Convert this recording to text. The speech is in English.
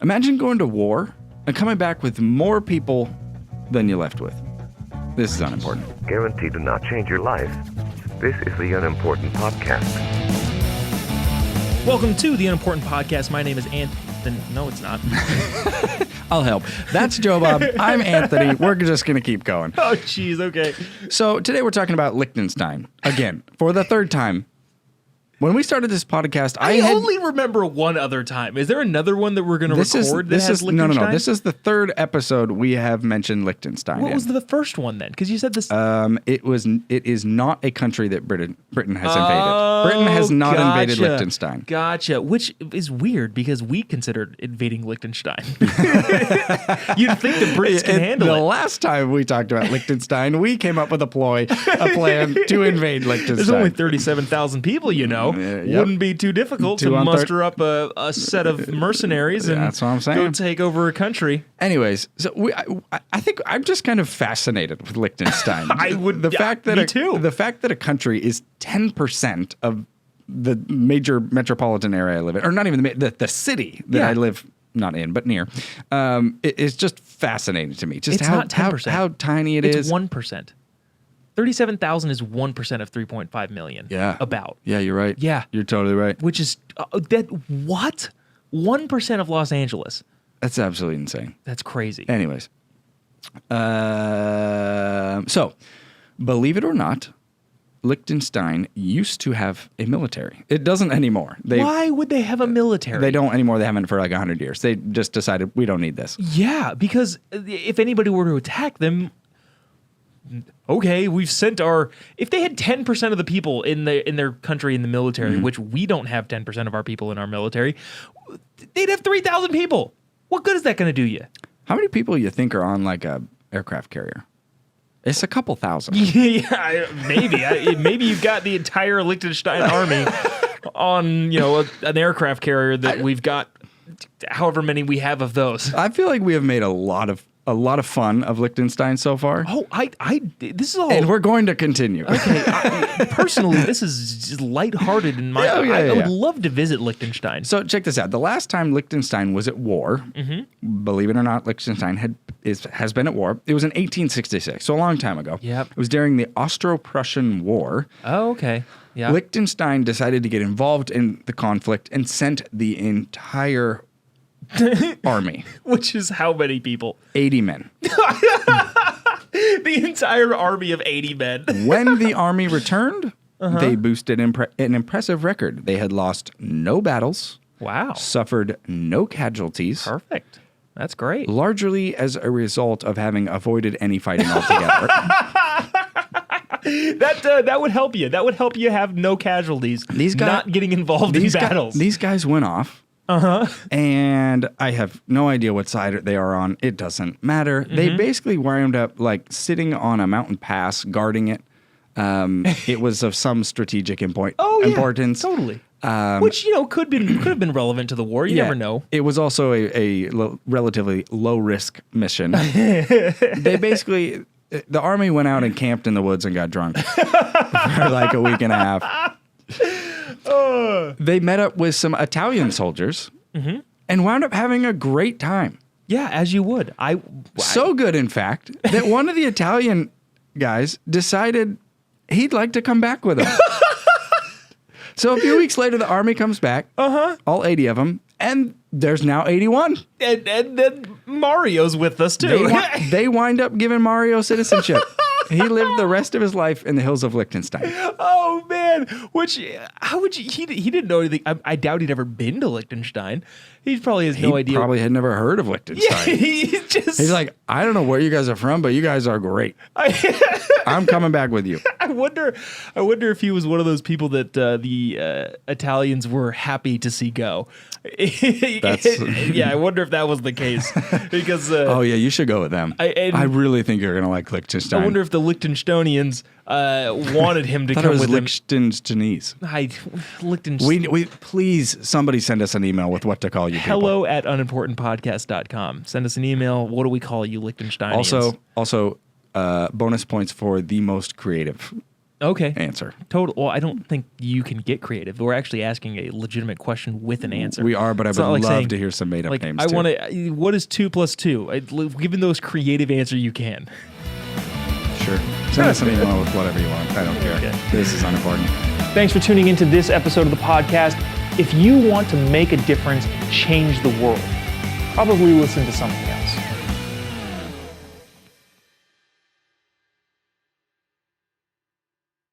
Imagine going to war and coming back with more people than you left with. This is unimportant. Guaranteed to not change your life. This is the Unimportant Podcast. Welcome to the Unimportant Podcast. My name is Anthony. No, it's not. I'll help. That's Joe Bob. I'm Anthony. We're just going to keep going. Oh, jeez. Okay. So today we're talking about Liechtenstein. Again, for the third time. When we started this podcast, I only remember one other time. Is there another one that we're going to record that has Liechtenstein? No. This is the third episode we have mentioned Liechtenstein. What was the first one then? Because you said this. It is not a country that Britain has invaded. Britain has not invaded Liechtenstein. Gotcha. Which is weird because we considered invading Liechtenstein. You'd think the Brits can handle it. The last time we talked about Liechtenstein, we came up with a plan to invade Liechtenstein. There's only 37,000 people, you know. Wouldn't be too difficult to muster up a set of mercenaries and that's what I'm saying. Go take over a country. Anyways, so I think I'm just kind of fascinated with Liechtenstein. The fact that a country is 10% of the major metropolitan area I live in, or not even the city that I live not in but near, it is just fascinating to me. Just how tiny it is. It's 1%. 37,000 is 1% of 3.5 million. Yeah. About. Yeah, you're right. Yeah. You're totally right. Which is, what? 1% of Los Angeles. That's absolutely insane. That's crazy. Anyways. So, believe it or not, Liechtenstein used to have a military. It doesn't anymore. Why would they have a military? They don't anymore. They haven't for like 100 years. They just decided we don't need this. Yeah, because if anybody were to attack them, okay, we've sent if they had 10% of the people in their country in the military, which we don't have 10% of our people in our military, they'd have 3,000 people. What good is that going to do you? How many people you think are on like a aircraft carrier? It's a couple thousand. Yeah, maybe. Maybe you've got the entire Liechtenstein army on, an aircraft carrier that we've got however many we have of those. I feel like we have made a lot of fun of Liechtenstein so far. Oh, this is all, and we're going to continue. Okay, personally, this is just lighthearted in my. I would love to visit Liechtenstein. So check this out. The last time Liechtenstein was at war, believe it or not, Liechtenstein has been at war. It was in 1866, so a long time ago. Yep. It was during the Austro-Prussian War. Oh, okay. Yeah. Liechtenstein decided to get involved in the conflict and sent the entire army. Which is how many people? 80 men. The entire army of 80 men. When the army returned, they boosted an impressive record. They had lost no battles. Wow. Suffered no casualties. Perfect. That's great. Largely as a result of having avoided any fighting altogether. That would help you. That would help you have no casualties. Not getting involved in battles. These guys went off. And I have no idea what side they are on. It doesn't matter. They basically wound up like sitting on a mountain pass, guarding it. It was of some strategic importance. Totally. Which could have been relevant to the war. You never know. It was also a relatively low risk mission. They basically, the army went out and camped in the woods and got drunk for like a week and a half. They met up with some Italian soldiers and wound up having a great time. Yeah, as you would. So good, in fact, that one of the Italian guys decided he'd like to come back with them. So a few weeks later, the army comes back, all 80 of them, and there's now 81. And then Mario's with us, too. They wind up giving Mario citizenship. He lived the rest of his life in the hills of Liechtenstein. Oh, man. How would you, he didn't know anything. I doubt he'd ever been to Liechtenstein. He probably has no idea. He probably had never heard of Liechtenstein. Yeah, he's like, I don't know where you guys are from, but you guys are great. I'm coming back with you. I wonder if he was one of those people that the Italians were happy to see go. Yeah, I wonder if that was the case. Because oh yeah, you should go with them. I really think you're gonna like Liechtenstein. I wonder if the Liechtensteinians wanted him to come with them. Liechtensteinese. Liechtenstein. We please somebody send us an email with what to call you. Hello@unimportantpodcast.com. Send us an email. What do we call you, Liechtensteinians? Also, bonus points for the most creative. answer. Total. Well, I don't think you can get creative. We're actually asking a legitimate question with an answer. We are, but I would love to hear some made up names. I want to. What is 2 + 2? Given those creative answer you can. Sure. Send us an email with whatever you want. I don't care. Okay. This is unimportant. Thanks for tuning into this episode of the podcast. If you want to make a difference and change the world, probably listen to something else.